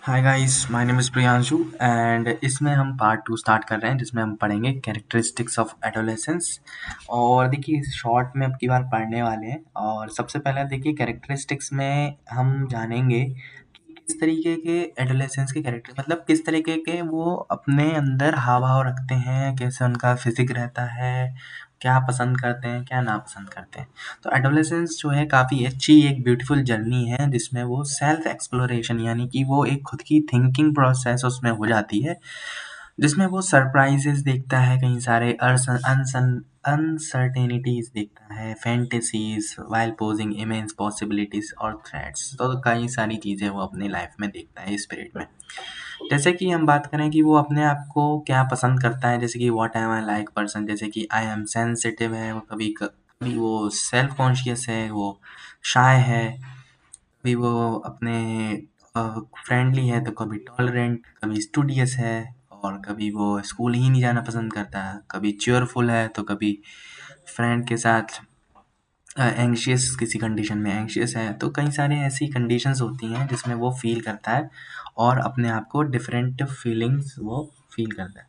Hi guys, my name is Priyanshu and इसमें हम part 2 start कर रहे हैं जिसमें हम पढ़ेंगे कैरेक्टरिस्टिक्स ऑफ एडोलेसेंस। और देखिए इस शॉर्ट में अब की बार पढ़ने वाले हैं। और सबसे पहले देखिए कैरेक्टरिस्टिक्स में हम जानेंगे कि किस तरीके के एडोलेसेंस के कैरेक्टर मतलब किस तरीके के वो अपने अंदर हाव भाव रखते हैं, कैसे उनका फिजिक रहता है, क्या पसंद करते हैं, क्या नापसंद करते हैं। तो एडोलेसेंस जो है काफ़ी अच्छी एक ब्यूटीफुल जर्नी है जिसमें वो सेल्फ एक्सप्लोरेशन यानी कि वो एक खुद की थिंकिंग प्रोसेस उसमें हो जाती है, जिसमें वो सरप्राइजेस देखता है, कई सारे अनसर्टेनिटीज देखता है, fantasies while posing immense possibilities और थ्रेट्स। तो कई सारी चीज़ें वो अपनी लाइफ में देखता है इस पीरियड में। जैसे कि हम बात करें कि वो अपने आप को क्या पसंद करता है, जैसे कि what am I like person, जैसे कि आई एम सेंसिटिव है, वो कभी वो सेल्फ कॉन्शियस है, वो शाय है, कभी वो अपने फ्रेंडली है, तो कभी टॉलरेंट, कभी स्टूडियस है, और कभी वो स्कूल ही नहीं जाना पसंद करता है, कभी चेयरफुल है, तो कभी फ्रेंड के साथ एंग्शियस, किसी कंडीशन में एंग्शियस है। तो कई सारे ऐसी कंडीशंस होती हैं जिसमें वो फील करता है और अपने आप को डिफरेंट फीलिंग्स वो फील करता है।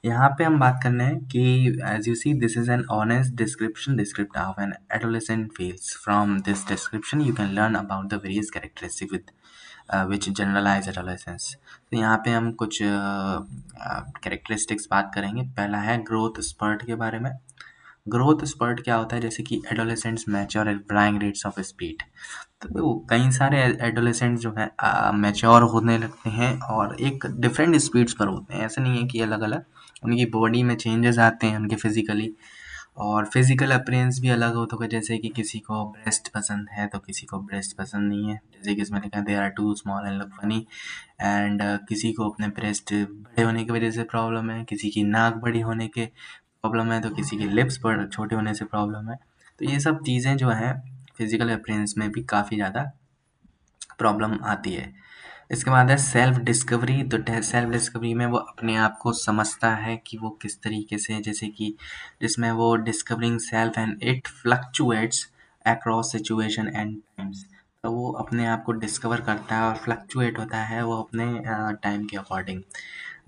यहाँ पे हम बात करने हैं कि as you see this is an honest description descript of an adolescent feels. From this description you can learn about the various characteristic with which generalise adolescence. तो यहाँ पे हम कुछ कैरेक्टरिस्टिक्स बात करेंगे। पहला है ग्रोथ स्पर्ट के बारे में। ग्रोथ स्पर्ट क्या होता है, जैसे कि adolescents mature at flying rates of speed. तो कई सारे एडोलेसेंट जो है मैच्योर होने लगते हैं और एक डिफरेंट स्पीड्स पर होते हैं। ऐसा नहीं है कि अलग अलग, उनकी बॉडी में चेंजेस आते हैं उनके फिजिकली, और फिजिकल अपीयरेंस भी अलग होता होगा। जैसे कि किसी को ब्रेस्ट पसंद है तो किसी को ब्रेस्ट पसंद नहीं है, जैसे कि इसमें लिखा है they are too small and look funny. And किसी को अपने ब्रेस्ट बड़े होने की वजह से प्रॉब्लम है, किसी की नाक बड़ी होने के प्रॉब्लम है, तो किसी के लिप्स बड़े छोटे होने से प्रॉब्लम है। तो ये सब चीज़ें जो हैं फिजिकल अपीयरेंस में भी काफ़ी ज़्यादा प्रॉब्लम आती है। इसके बाद है सेल्फ डिस्कवरी। तो सेल्फ डिस्कवरी में वो अपने आप को समझता है कि वो किस तरीके से, जैसे कि जिसमें वो discovering self and it fluctuates across situation and times. तो वो अपने आप को डिस्कवर करता है और फ्लक्चुएट होता है वो अपने टाइम के अकॉर्डिंग,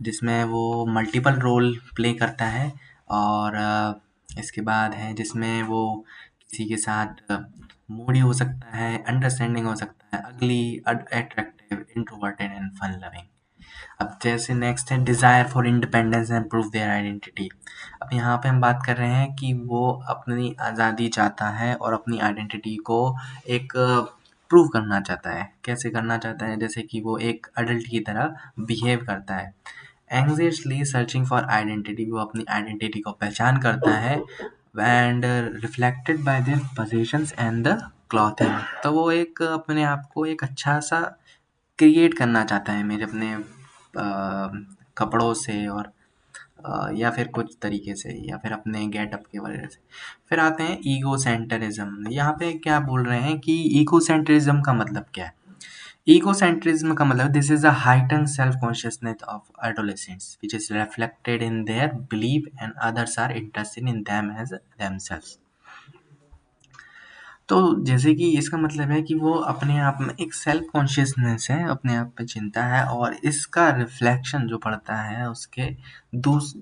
जिसमें वो मल्टीपल रोल प्ले करता है। और इसके बाद है जिसमें वो किसी के साथ मूडी हो सकता है, अंडरस्टैंडिंग हो सकता है, ugly, attractive, introverted and fun loving. अब जैसे नेक्स्ट है desire for independence and prove their identity. अब यहाँ पे हम बात कर रहे हैं कि वो अपनी आज़ादी चाहता है और अपनी आइडेंटिटी को एक प्रूव करना चाहता है। कैसे करना चाहता है, जैसे कि वो एक अडल्ट की तरह बिहेव करता है। एंग्जियसली सर्चिंग फॉर आइडेंटिटी, वो अपनी आइडेंटिटी को पहचान करता है and reflected by there positions and the clothing. तो वो एक अपने आप को एक अच्छा सा क्रिएट करना चाहता है मेरे अपने कपड़ों से, और या फिर कुछ तरीके से, या फिर अपने गेटअप की वजह से। फिर आते हैं ईगो सेंटरिज्म। यहाँ पे क्या बोल रहे हैं कि ईगो सेंटरिज्म का मतलब क्या है। Egocentrism का मतलब this is a heightened self-consciousness of adolescents which is reflected in their belief and others are interested in them as themselves। तो जैसे कि इसका मतलब है कि वो अपने आप में एक सेल्फ कॉन्शियसनेस है, अपने आप पे चिंता है, और इसका रिफ्लेक्शन जो पड़ता है उसके दूस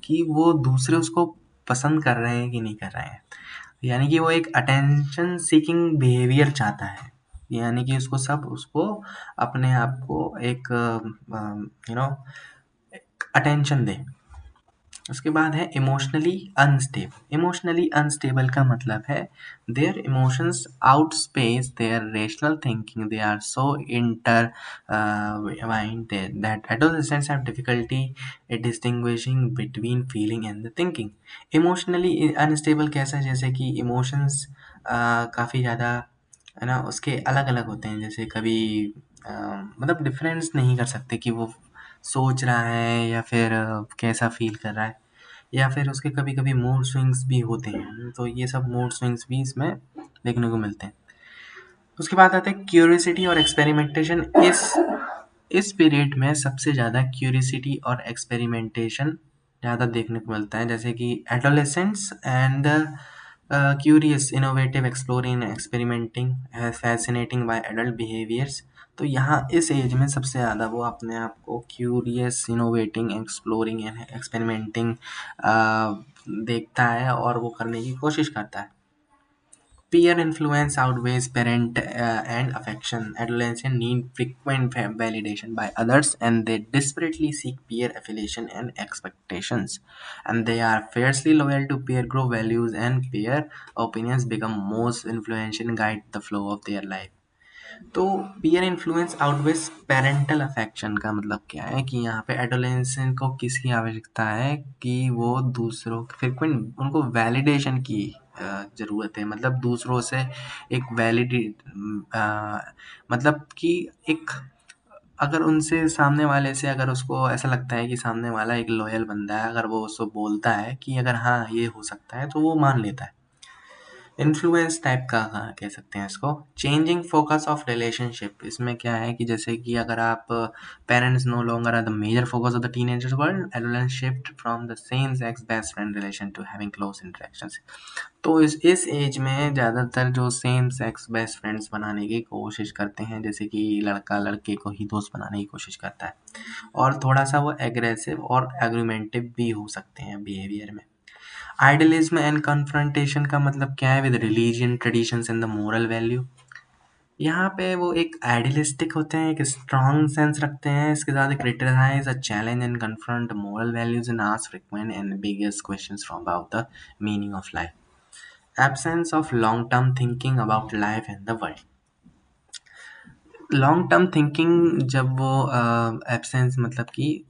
कि वो दूसरे उसको पसंद कर रहे हैं कि नहीं कर रहे हैं। यानी कि वो एक अटेंशन सीकिंग बिहेवियर चाहता है, यानी कि उसको सब उसको अपने आप को एक अटेंशन दे। उसके बाद है इमोशनली अनस्टेबल। इमोशनली अनस्टेबल का मतलब है their emotions outpace their rational thinking, they are so intertwined that adolescents have difficulty distinguishing between feeling and the thinking। Emotionally unstable कैसा है, जैसे कि इमोशंस काफ़ी ज़्यादा है ना, उसके अलग अलग होते हैं। जैसे कभी मतलब डिफरेंस नहीं कर सकते कि वो सोच रहा है या फिर कैसा फ़ील कर रहा है, या फिर उसके कभी-कभी मूड स्विंग्स भी होते हैं। तो ये सब मूड स्विंग्स भी इसमें देखने को मिलते हैं। उसके बाद आता है क्यूरियोसिटी और एक्सपेरिमेंटेशन। इस पीरियड में सबसे ज़्यादा क्यूरियोसिटी और एक्सपेरिमेंटेशन ज़्यादा देखने को मिलता है। जैसे कि adolescents and curious, innovative, exploring, experimenting, fascinating by adult behaviors तो यहाँ इस एज में सबसे ज़्यादा वो अपने आप को curious, innovating, exploring and experimenting देखता है और वो करने की कोशिश करता है। Peer influence outweighs parent and affection. Adolescents need frequent validation by others, and they desperately seek peer affiliation and expectations. And they are fiercely loyal to peer group values, and peer opinions become most influential and guide the flow of their life. तो peer influence outweighs parental affection का मतलब क्या है कि यहाँ पे adolescent को किसकी आवश्यकता है कि वो दूसरों फ्रिक्वेंट उनको वैलिडेशन की ज़रूरत है। मतलब दूसरों से एक मतलब कि एक अगर उनसे सामने वाले से अगर उसको ऐसा लगता है कि सामने वाला एक लॉयल बंदा है, अगर वो उसको बोलता है कि अगर हाँ ये हो सकता है तो वो मान लेता है। इन्फ्लुएंस टाइप का कह सकते हैं इसको। चेंजिंग फोकस ऑफ रिलेशनशिप, इसमें क्या है कि जैसे कि अगर आप parents no longer are the major focus of the teenagers world, adolescence shift from the same sex best friend relation to having close interactions. तो इस एज में ज़्यादातर जो सेम सेक्स बेस्ट फ्रेंड्स बनाने की कोशिश करते हैं, जैसे कि लड़का लड़के को ही दोस्त बनाने की कोशिश करता है, और थोड़ा सा वो एग्रेसिव और एग्रीमेंटिव भी हो सकते हैं बिहेवियर में। आइडियलिज्म एंड कन्फ्रंटेशन का मतलब क्या है with religion, traditions and the moral value. यहाँ पे वो एक आइडियलिस्टिक होते हैं, एक स्ट्रॉन्ग सेंस रखते हैं, इसके साथ criticise a challenge and confront moral values and ask frequent and biggest questions from about the meaning of life. Absence of long term thinking about life and the world. Long term thinking जब वो absence मतलब कि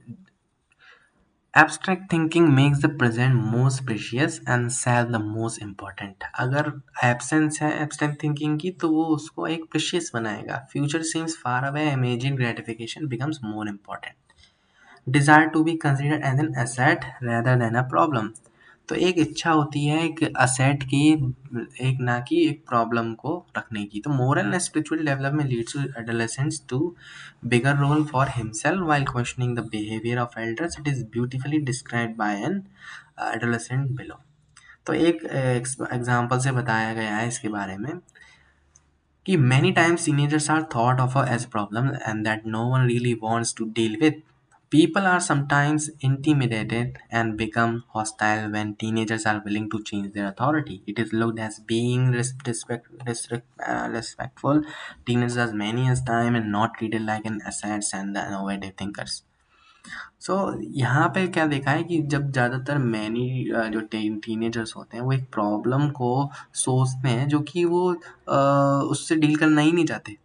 abstract thinking makes the present most precious and sad the most important. अगर absence है abstract thinking की तो वो उसको एक प्रेशियस बनाएगा। Future seems far away, imagine gratification becomes more important. Desire to be considered as an asset rather than a problem. तो एक इच्छा होती है एक असेट की, एक ना कि एक प्रॉब्लम को रखने की। तो moral and spiritual development leads to adolescents to bigger role for himself while questioning the behaviour of elders. It is beautifully described by an adolescent below. तो एक एग्जाम्पल से बताया गया है इसके बारे में कि many times teenagers are thought of as problems and that no one really wants to deal with. People are sometimes intimidated and become hostile when teenagers are willing to change their authority. It is looked as being respectful. Teenagers as many as time and not treated like an assets and the innovative thinkers. सो यहाँ पे क्या देखा है कि जब ज़्यादातर many जो teenagers होते हैं वो एक प्रॉब्लम को सोचते हैं जो कि वो उससे डील करना ही नहीं चाहते।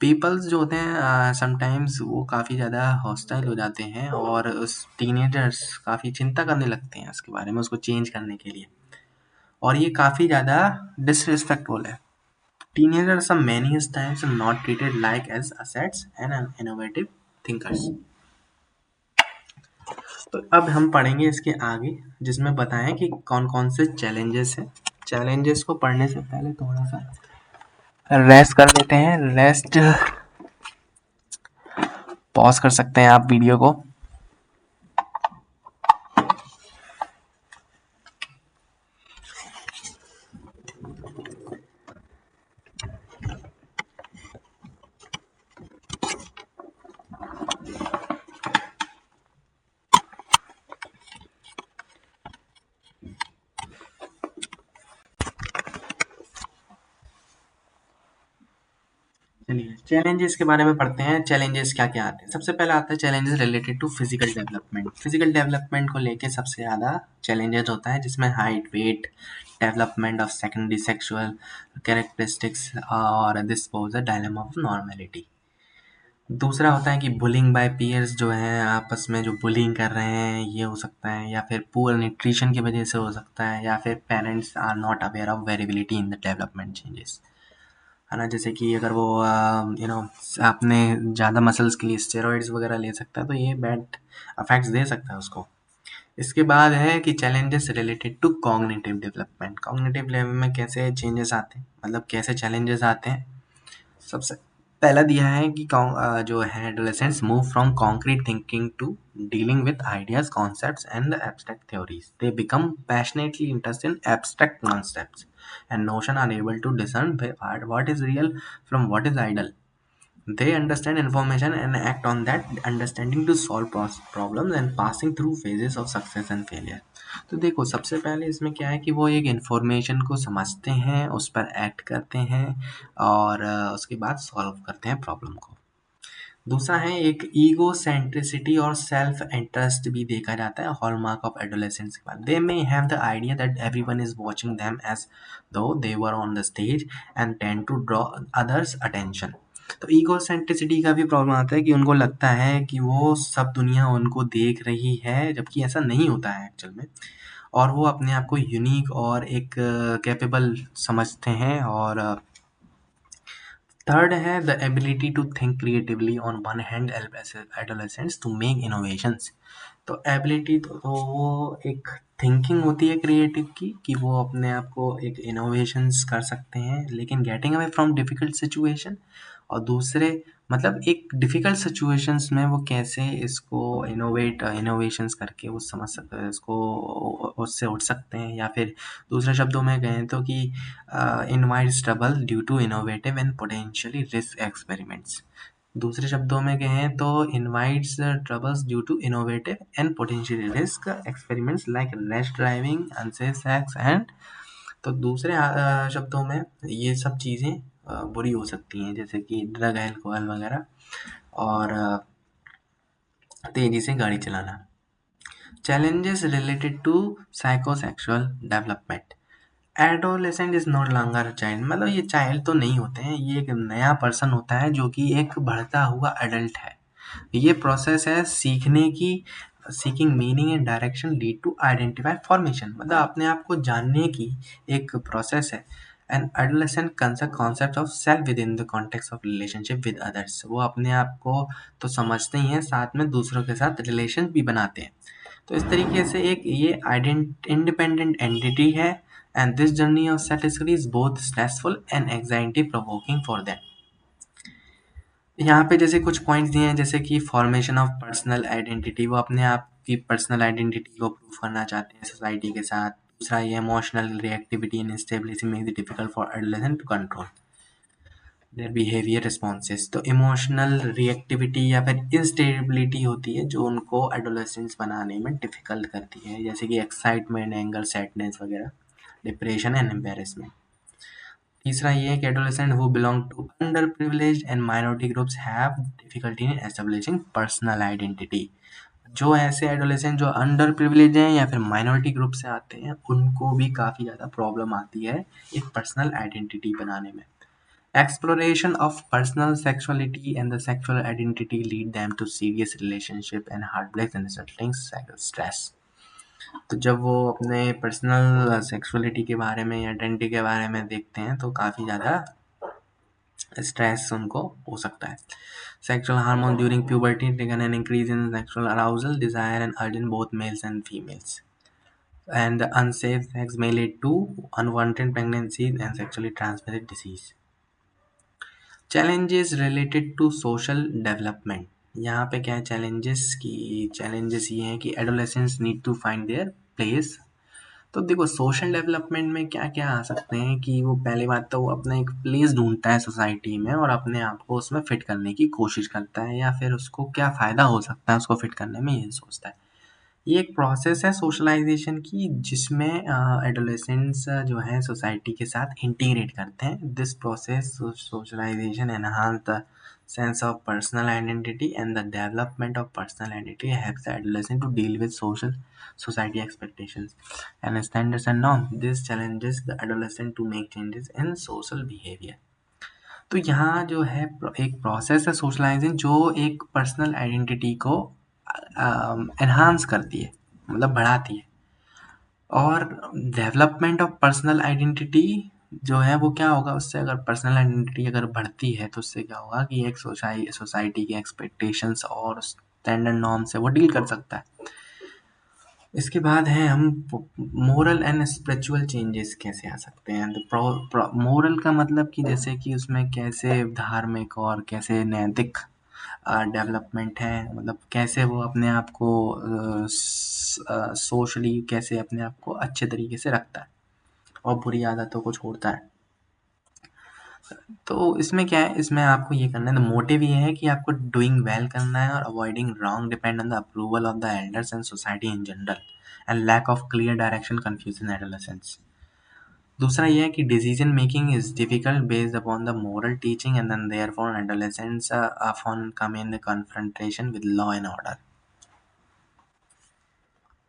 पीपल्स जो होते हैं समटाइम्स वो काफ़ी ज़्यादा हॉस्टाइल हो जाते हैं और उस टीनेजर्स काफ़ी चिंता करने लगते हैं उसके बारे में, उसको चेंज करने के लिए, और ये काफ़ी ज़्यादा डिसरिस्पेक्टफुल है। Teenagers are many times not treated like as assets and innovative thinkers. तो अब हम पढ़ेंगे इसके आगे, जिसमें बताएं कि कौन कौन से चैलेंजेस हैं। चैलेंजेस को पढ़ने से पहले थोड़ा सा रेस्ट कर लेते हैं। रेस्ट पॉज कर सकते हैं आप वीडियो को। चलिए चैलेंजेस के बारे में पढ़ते हैं। चैलेंजेस क्या क्या आते हैं। सबसे पहला आता है challenges related to physical development. Physical development को लेके सबसे ज़्यादा चैलेंजेस होता है, जिसमें height, weight, development of secondary sexual characteristics और this pose a dilemma of normality. दूसरा होता है कि बुलिंग बाय पीयर्स, जो है आपस में जो बुलिंग कर रहे हैं, ये हो सकता है, या फिर पुअर न्यूट्रिशन की वजह से हो सकता है, या फिर parents are not aware of variability in the development changes, है ना। जैसे कि अगर वो आपने ज़्यादा मसल्स के लिए स्टेरॉइड्स वगैरह ले सकता है तो ये बैड अफेक्ट्स दे सकता है उसको। इसके बाद है कि challenges related to cognitive development. Cognitive level में कैसे चेंजेस आते हैं, मतलब कैसे चैलेंजेस आते हैं। सबसे पहला दिया है कि जो है adolescents move from concrete thinking to dealing with ideas, concepts and the abstract theories. They become passionately interested in abstract concepts and notion are able to discern what is real from what is idle. They understand information and act on that understanding to solve problems and passing through phases of success and failure. तो देखो सबसे पहले इसमें क्या है कि वो एक इन्फॉर्मेशन को समझते हैं, उस पर एक्ट करते हैं और उसके बाद सॉल्व करते हैं प्रॉब्लम को। दूसरा है एक ईगो सेंट्रिसिटी और सेल्फ इंटरेस्ट भी देखा जाता है हॉलमार्क ऑफ एडोलेसेंस के बाद। They may have the idea that everyone is watching them as though they were on the stage and tend to draw others attention. तो ईगो सेंट्रिसिटी का भी प्रॉब्लम आता है कि उनको लगता है कि वो सब दुनिया उनको देख रही है, जबकि ऐसा नहीं होता है एक्चुअल में। और वो अपने आप को यूनिक और एक कैपेबल समझते हैं। और थर्ड है the ability to think creatively on one hand adolescents to make innovations. तो एबिलिटी तो वो एक थिंकिंग होती है क्रिएटिव की कि वो अपने आप को एक इनोवेशंस कर सकते हैं, लेकिन getting away from difficult situation. और दूसरे मतलब एक डिफिकल्ट सिचुएशंस में वो कैसे इसको इनोवेशंस करके वो समझ सकते हैं, इसको उससे उठ सकते हैं। या फिर दूसरे शब्दों में कहें तो कि invites trouble due to innovative and potentially risk experiments. दूसरे शब्दों में कहें तो invites troubles due to innovative and potentially risk experiments like rash driving, unsafe sex and. तो दूसरे शब्दों में ये सब चीज़ें बुरी हो सकती हैं, जैसे कि ड्रग, अल्कोहल वगैरह और तेज़ी से गाड़ी चलाना। Challenges related to psychosexual development. Adolescent is not longer a child, मतलब ये चाइल्ड तो नहीं होते हैं, ये एक नया पर्सन होता है जो कि एक बढ़ता हुआ एडल्ट है। ये प्रोसेस है सीखने की, seeking meaning and direction lead to identify formation, मतलब अपने आप को जानने की एक प्रोसेस है। And adolescent concept of self within the context of relationship with others, वो अपने आप को तो समझते ही हैं, साथ में दूसरों के साथ रिलेशन भी बनाते हैं। तो इस तरीके से एक ये इंडिपेंडेंट एंटिटी है। And this journey of self discovery is both stressful and anxiety provoking for them. यहाँ पे जैसे कुछ पॉइंट्स दिए हैं, जैसे कि फॉर्मेशन ऑफ पर्सनल आइडेंटिटी, वो अपने आप की पर्सनल आइडेंटिटी को प्रूव करना चाहते हैं सोसाइटी के साथ। दूसरा ये emotional reactivity and instability make it difficult for adolescent to control their behaviour responses. तो इमोशनल रिएक्टिविटी या फिर इंस्टेबिलिटी होती है जो उनको एडोलेसेंट्स बनाने में डिफिकल्ट करती है, जैसे कि एक्साइटमेंट, एंगर, सैडनेस वगैरह, डिप्रेशन एंड एम्बेरसमेंट। तीसरा ये है कि adolescent who belong to underprivileged and minority groups have difficulty in establishing personal identity. जो ऐसे एडोलेसेंट जो अंडर प्रिविलेज हैं या फिर माइनॉरिटी ग्रुप से आते हैं, उनको भी काफ़ी ज़्यादा प्रॉब्लम आती है एक पर्सनल आइडेंटिटी बनाने में। Exploration of personal sexuality and the sexual identity lead them to serious relationship and heartbreak and resulting stress। तो जब वो अपने पर्सनल सेक्सुअलिटी के बारे में या आइडेंटिटी के बारे में देखते हैं तो काफ़ी ज़्यादा स्ट्रेस उनको हो सकता है। Sexual hormone during puberty trigger an increase in sexual arousal, desire and urge in both males and females. And the unsafe sex may lead to unwanted pregnancies and sexually transmitted disease। Challenges related to social development. यहाँ पे क्या है challenges की, challenges ये हैं कि adolescents need to find their place. तो देखो सोशल डेवलपमेंट में क्या क्या आ सकते हैं कि वो पहली बात तो वो अपना एक प्लेस ढूंढता है सोसाइटी में और अपने आप को उसमें फिट करने की कोशिश करता है, या फिर उसको क्या फ़ायदा हो सकता है उसको फिट करने में, ये सोचता है। ये एक प्रोसेस है सोशलाइजेशन की, जिसमें एडोलेसेंट्स जो है सोसाइटी के साथ इंटीग्रेट करते हैं। This process socialisation enhance the sense of personal identity and the development of personal identity helps the adolescent to deal with social society expectations and standards and norms. This challenges the adolescent to make changes in social behavior। तो यहाँ जो है एक process है socialising जो एक personal identity को enhance करती है, मतलब बढ़ाती है। और डेवलपमेंट ऑफ पर्सनल आइडेंटिटी जो है वो क्या होगा उससे, अगर पर्सनल आइडेंटिटी अगर बढ़ती है तो उससे क्या होगा कि एक सोसाइटी के एक्सपेक्टेशंस और स्टैंडर्ड नॉर्म से वो डील कर सकता है। इसके बाद है हम मोरल एंड स्पिरिचुअल चेंजेस कैसे आ सकते हैं। तो मोरल का मतलब कि जैसे कि उसमें कैसे धार्मिक और कैसे नैतिक डेवलपमेंट है, मतलब कैसे वो अपने आप को सोशली कैसे अपने आप को अच्छे तरीके से रखता है और बुरी आदतों को छोड़ता है। तो इसमें क्या है, इसमें आपको ये करना है, तो मोटिव ये है कि आपको डूइंग वेल करना है और avoiding wrong depend on the approval of the elders and society in general and lack of clear direction confusion adolescence. दूसरा ये है कि decision making is difficult based upon the moral teaching and then therefore adolescents often come in the confrontation with law and order।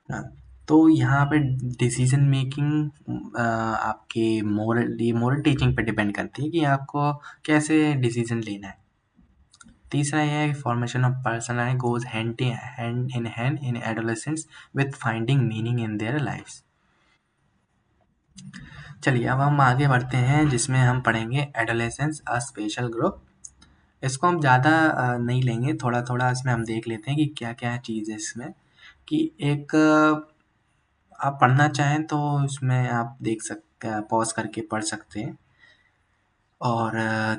हाँ, तो यहाँ पे decision making आपके moral teaching पे डिपेंड करती है कि आपको कैसे डिसीजन लेना है। तीसरा ये है formation of personality goes hand in adolescents with finding meaning in their lifes. चलिए अब हम आगे बढ़ते हैं जिसमें हम पढ़ेंगे एडोलेसेंस अ स्पेशल ग्रुप। इसको हम ज़्यादा नहीं लेंगे, थोड़ा थोड़ा इसमें हम देख लेते हैं कि क्या क्या चीज़ है इसमें। कि एक आप पढ़ना चाहें तो इसमें आप देख सकते, पॉज करके पढ़ सकते हैं। और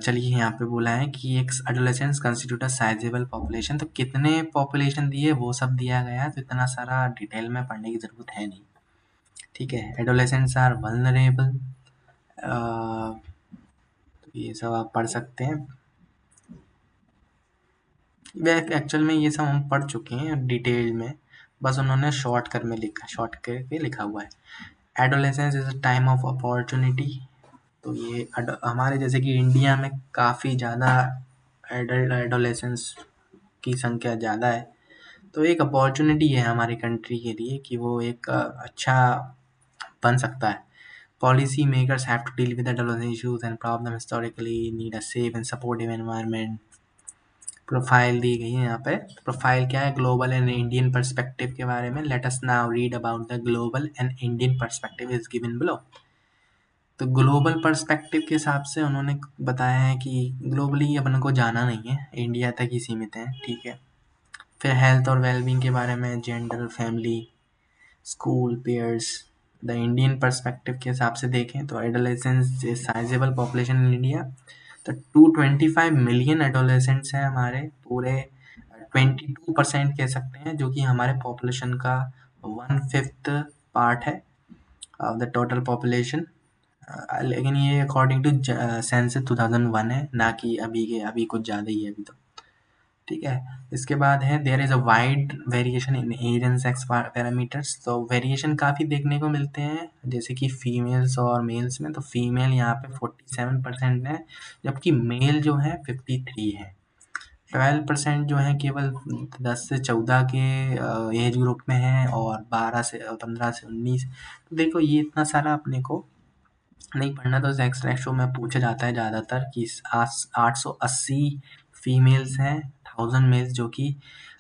चलिए यहाँ पे बोला है कि एक adolescence constitute a sizeable population, तो कितने पॉपुलेशन दिए वो सब दिया गया है, तो इतना सारा डिटेल में पढ़ने की ज़रूरत है नहीं। ठीक है, एडोलेसेंट्स आर वल्नरेबल, तो ये सब आप पढ़ सकते हैं। एक्चुअल में ये सब हम पढ़ चुके हैं डिटेल में, बस उन्होंने शॉर्ट करके लिखा हुआ है। Adolescence is a time of opportunity, तो ये हमारे जैसे कि इंडिया में काफ़ी ज़्यादा एडल्ट एडोलेसेंस की संख्या ज़्यादा है, तो एक अपॉर्चुनिटी है हमारी कंट्री के लिए कि वो एक अच्छा बन सकता है। Policy makers have to deal with adolescence issues and problem historically need a safe and supportive environment. Profile दी गई है यहाँ पे। प्रोफाइल क्या है, ग्लोबल एंड इंडियन पर्सपेक्टिव के बारे में। Let us now read about the global and Indian perspective is given below. तो ग्लोबल पर्सपेक्टिव के हिसाब से उन्होंने बताया है कि ग्लोबली अपन को जाना नहीं है, इंडिया तक ही सीमित है। ठीक है, फिर हेल्थ और वेलबींग के बारे में, gender, family, school, pairs. The Indian perspective के हिसाब से देखें तो adolescence sizeable population in India, तो 225 मिलियन एडोलेसेंट्स हैं हमारे पूरे। 22% कह सकते हैं, जो कि हमारे पॉपुलेशन का 1/5 पार्ट है ऑफ द टोटल पॉपुलेशन। लेकिन ये अकॉर्डिंग टू सेंसस 2001 है, ना कि अभी कुछ ज़्यादा ही है अभी तो। ठीक है, इसके बाद है there is a wide variation in age and sex parameters, तो वेरिएशन काफ़ी देखने को मिलते हैं जैसे कि फीमेल्स और मेल्स में। तो फीमेल यहाँ पे 47% है, जबकि मेल जो है 53 है। 12% जो है केवल 10 से 14 के एज ग्रुप में है, और 15 से 19। तो देखो ये इतना सारा अपने को नहीं पढ़ना, तो सेक्स रेशो में पूछा जाता है ज़्यादातर कि 880 फीमेल्स हैं 1000 मेल्स, जो कि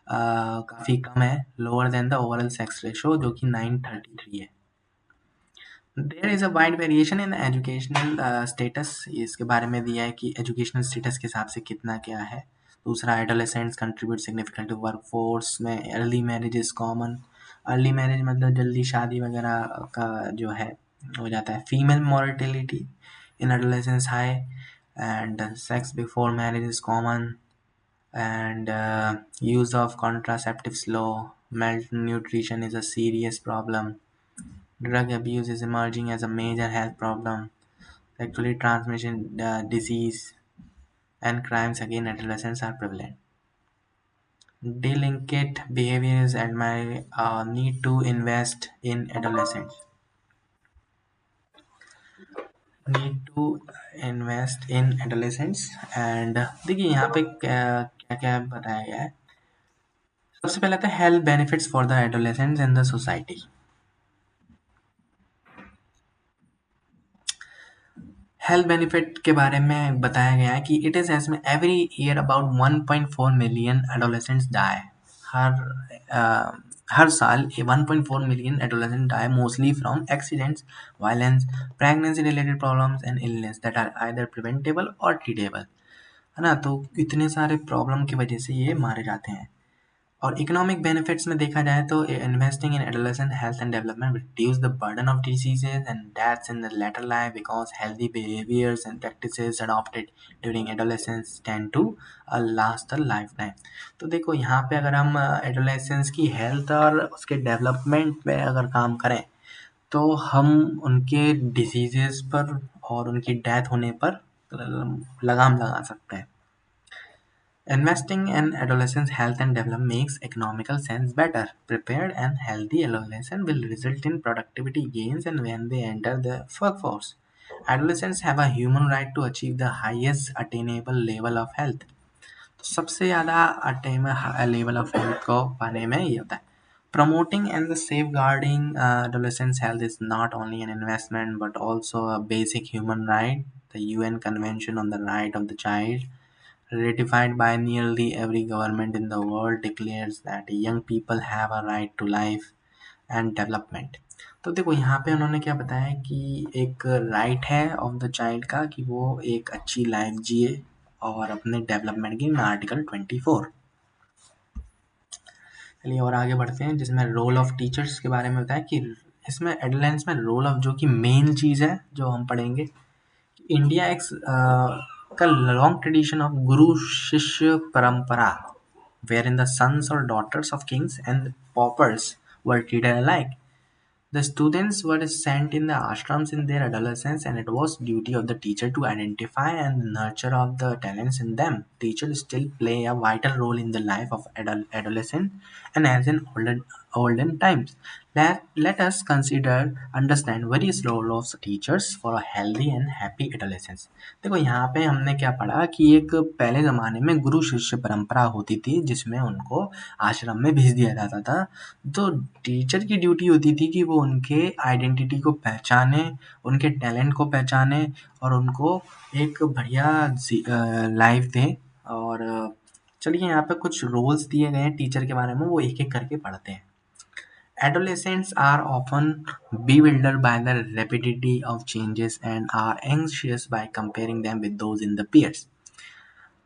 काफ़ी कम है, lower than the overall sex ratio जो कि 933 है। There is a wide variation in educational status, इसके बारे में दिया है कि एजुकेशनल स्टेटस के हिसाब से कितना क्या है। दूसरा, adolescents contribute significant to work force में, early marriage is common. Early marriage मतलब जल्दी शादी वगैरह का जो है हो जाता है। Female mortality in adolescence high, and sex before marriage is common, and use of contraceptives low. Malnutrition is a serious problem. Drug abuse is emerging as a major health problem. Sexually transmission disease and crimes against adolescents are prevalent. Delinquent behaviors admire need to invest in adolescents. Need to invest in adolescents, and देखिए यहाँ पे क्या क्या क्या बताया गया है। सबसे पहले आता है health benefits for the adolescents in the society. Health benefit के बारे में बताया गया है कि इट इज़ एज में every year about 1.4 million adolescents die. हर हर साल 1.4 million adolescent die mostly from accidents, violence, pregnancy related problems and illness that are either preventable और ट्रीटेबल। है ना, तो इतने सारे प्रॉब्लम की वजह से ये मारे जाते हैं। और इकोनॉमिक बेनिफिट्स में देखा जाए तो investing in adolescent health and development reduce the burden of diseases and deaths in the later life because healthy behaviours and practices adopted during adolescence tend to last a lifetime. तो देखो यहाँ पे अगर हम adolescence की health और उसके development पे अगर काम करें, तो हम उनके डिजीजेस पर और उनकी डेथ होने पर लगाम लगा सकते हैं। Investing in adolescents' health and development makes economical sense better. Prepared and healthy adolescents will result in productivity gains and when they enter the workforce. Adolescents have a human right to achieve the highest attainable level of health. तो सबसे ज़्यादा attain level of health को पाने में ये होता है। Promoting and safeguarding adolescents' health is not only an investment but also a basic human right. The UN Convention on the Right of the Child, ratified by nearly every government in the world, declares that young people have a right to life and development. तो देखो यहाँ पे उन्होंने क्या बताया कि एक right है ऑफ द चाइल्ड का कि वो एक अच्छी लाइफ जिए और अपने डेवलपमेंट की आर्टिकल 24। चलिए और आगे बढ़ते हैं, जिसमें रोल ऑफ टीचर्स के बारे में बताया कि इसमें एडोलेंस में रोल ऑफ जो कि मेन चीज़ है जो हम पढ़ेंगे। इंडिया एक का लॉन्ग ट्रेडिशन ऑफ गुरु शिष्य परंपरा, wherein the sons or daughters of kings and paupers were treated alike. The students were sent in the ashrams in their adolescence, and it was duty of the teacher to identify and nurture of the talents in them. Teachers still play a vital role in the life of adolescent and as in olden times. Let us consider understand various role of teachers for a healthy and happy adolescence. देखो यहाँ पे हमने क्या पढ़ा कि एक पहले ज़माने में गुरु शिष्य परंपरा होती थी जिसमें उनको आश्रम में भेज दिया जाता था। तो टीचर की ड्यूटी होती थी कि वो उनके आइडेंटिटी को पहचाने, उनके टैलेंट को पहचाने और उनको एक बढ़िया लाइफ दें। और चलिए यहाँ पे कुछ रोल्स दिए गए हैं टीचर के बारे में, वो एक एक करके पढ़ते हैं। Adolescents are often bewildered by the rapidity of changes and are anxious by comparing them with those in the peers.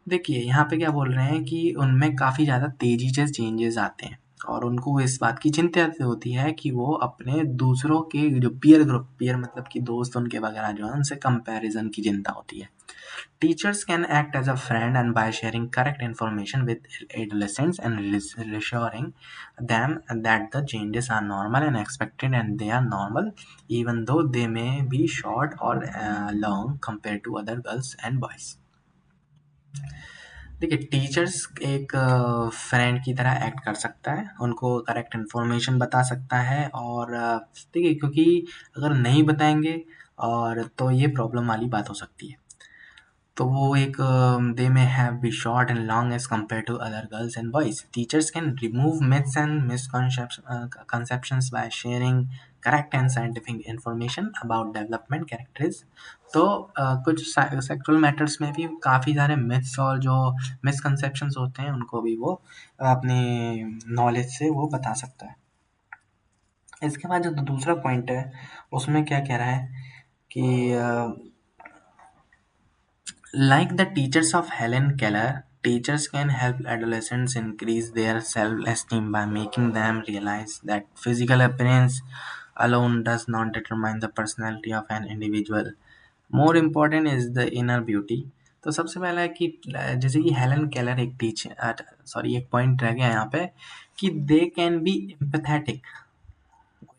देखिए यहाँ पे क्या बोल रहे हैं कि उनमें काफ़ी ज़्यादा तेज़ी से चेंजेस आते हैं और उनको इस बात की चिंता से होती है कि वो अपने दूसरों के जो पीयर ग्रुप, पीयर मतलब कि दोस्त उनके वगैरह जो हैं उनसे कंपैरिजन की चिंता होती है। Teachers can act as a friend and by sharing correct information with adolescents and reassuring them that the changes are normal and expected and they are normal even though they may be short or long compared to other girls and boys. देखिए teachers एक friend की तरह act कर सकता है, उनको correct information बता सकता है और देखिए क्योंकि अगर नहीं बताएंगे और तो ये प्रॉब्लम वाली बात हो सकती है। तो वो एक they may have be short and long as compare to other girls and boys. Teachers can remove myths and misconceptions by sharing correct and scientific information about development characters. तो कुछ सेक्सुअल मैटर्स में भी काफ़ी सारे myths और जो misconceptions होते हैं उनको भी वो अपनी नॉलेज से वो बता सकता है। इसके बाद जो दूसरा पॉइंट है उसमें क्या कह रहा है कि like the teachers of Helen Keller, teachers can help adolescents increase their self-esteem by making them realize that physical appearance alone does not determine the personality of an individual. More important is the inner beauty. तो सबसे पहला है कि जैसे कि Helen Keller एक एक point रह गया यहाँ पे कि दे कैन बी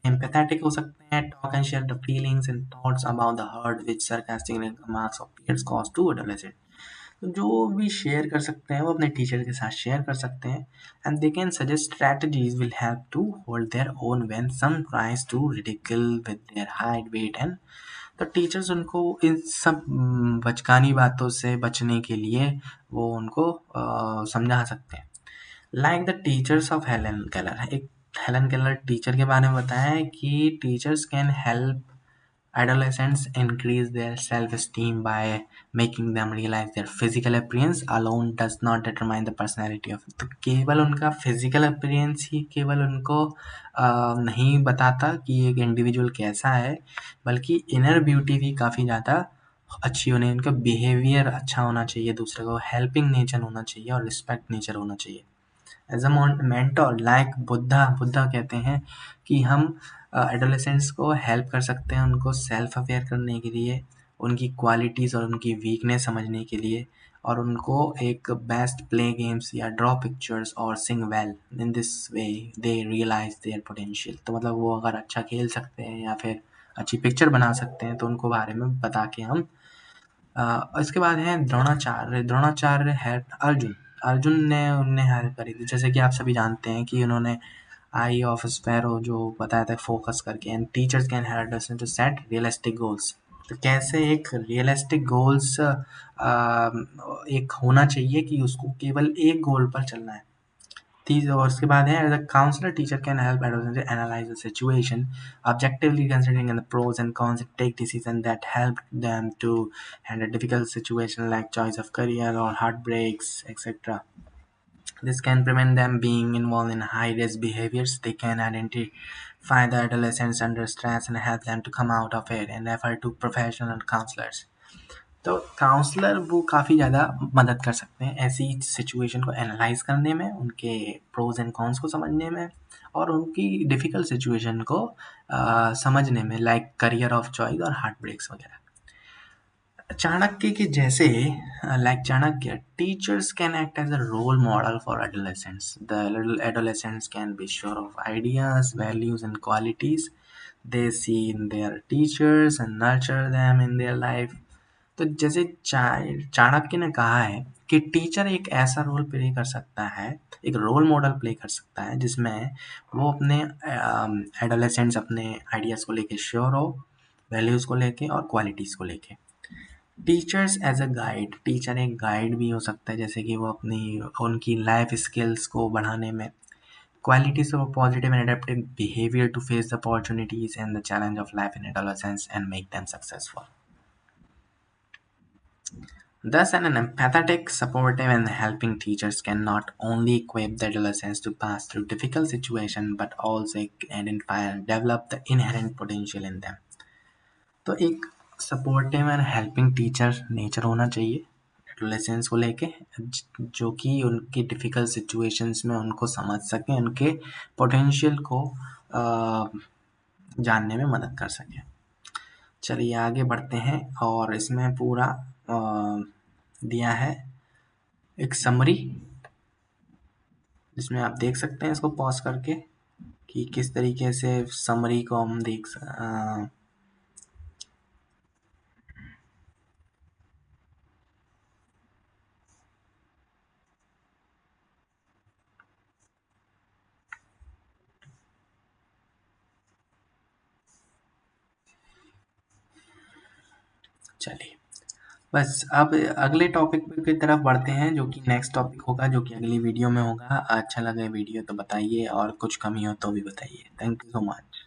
empathetic हो सकते हैं, talk and share the feelings and thoughts about the hurt which sarcastic remarks of peers cause to adolescent. तो जो भी शेयर कर सकते हैं वो अपने टीचर के साथ शेयर कर सकते हैं and they can suggest strategies will help to hold their own when some tries to ridicule with their height weight and. तो टीचर्स उनको इन सब बचकानी बातों से बचने के लिए वो उनको समझा सकते हैं। Like the teachers of Helen Keller, एक हेलन केलर टीचर के बारे में बताया है कि teachers can help adolescents increase their self-esteem by making them realize their physical appearance alone does not determine the personality of। तो केवल उनका फिजिकल अपीयरेंस ही केवल उनको नहीं बताता कि एक इंडिविजुअल कैसा है, बल्कि इनर ब्यूटी भी काफ़ी ज़्यादा अच्छी होनी, उनका बिहेवियर अच्छा होना चाहिए, दूसरे को हेल्पिंग नेचर होना चाहिए और रिस्पेक्ट नेचर होना चाहिए। As a mentor like Buddha कहते हैं कि हम एडोलेसेंट्स को हेल्प कर सकते हैं उनको सेल्फ अवेयर करने के लिए, उनकी क्वालिटीज़ और उनकी वीकनेस समझने के लिए और उनको एक बेस्ट प्ले गेम्स या ड्रॉ पिक्चर्स और sing well in this way they realise their potential. तो मतलब वो अगर अच्छा खेल सकते हैं या फिर अच्छी पिक्चर बना सकते हैं तो उनको बारे में बता के हम इसके बाद है द्रोणाचार्य। द्रोणाचार्य हेल्प अर्जुन। अर्जुन ने उन्हें हेल्प करी थी, जैसे कि आप सभी जानते हैं कि उन्होंने आई ऑफ स्पैरो जो बताया था फोकस करके, and teachers can help us to set realistic goals. तो कैसे एक रियलिस्टिक गोल्स एक होना चाहिए कि उसको केवल एक गोल पर चलना है। तीस और उसके बाद है, the counsellor teacher can help adolescents analyze the situation objectively, considering the pros and cons, and take decisions that help them to handle difficult situations like choice of career or heartbreaks, etc. This can prevent them being involved in high risk behaviors. They can identify the adolescents under stress and help them to come out of it, and refer to professional counselors. तो counsellor वो काफ़ी ज़्यादा मदद कर सकते हैं ऐसी situation को एनालाइज करने में, उनके प्रोज एंड कॉन्स को समझने में, और उनकी डिफ़िकल्ट सिचुएशन को समझने में, लाइक करियर ऑफ चॉइस और हार्ट ब्रेक्स वगैरह। चाणक्य के जैसे, like Chanakya, teachers can act as a role model for adolescents. The adolescents can be sure of ideas, values and qualities they see in their teachers and nurture them in their life. तो जैसे चाणक्य ने कहा है कि teacher एक ऐसा role play कर सकता है, एक रोल मॉडल प्ले कर सकता है, जिसमें वो अपने एडोलेसेंट्स अपने आइडियाज़ को लेके श्योर हो, वैल्यूज़ को लेके और क्वालिटीज़ को लेके। Teachers as a guide, teacher एक गाइड भी हो सकता है, जैसे कि वो अपनी उनकी लाइफ स्किल्स को बढ़ाने में, qualities of positive and adaptive behavior to face the opportunities and the challenge of life in adolescence and make them successful. Thus, an empathetic, supportive, and helping teachers can not only equip the adolescents to pass through difficult situations but also identify and develop the inherent potential in them. तो एक supportive and helping teacher nature होना चाहिए adolescence को लेके, जो कि उनकी difficult situations में उनको समझ सकें, उनके पोटेंशियल को जानने में मदद कर सकें। चलिए आगे बढ़ते हैं, और इसमें पूरा दिया है एक समरी, जिसमें आप देख सकते हैं इसको पॉज करके कि किस तरीके से समरी को हम चलिए बस अब अगले टॉपिक की तरफ बढ़ते हैं, जो कि नेक्स्ट टॉपिक होगा, जो कि अगली वीडियो में होगा। अच्छा लगे वीडियो तो बताइए, और कुछ कमी हो तो भी बताइए। Thank you so much.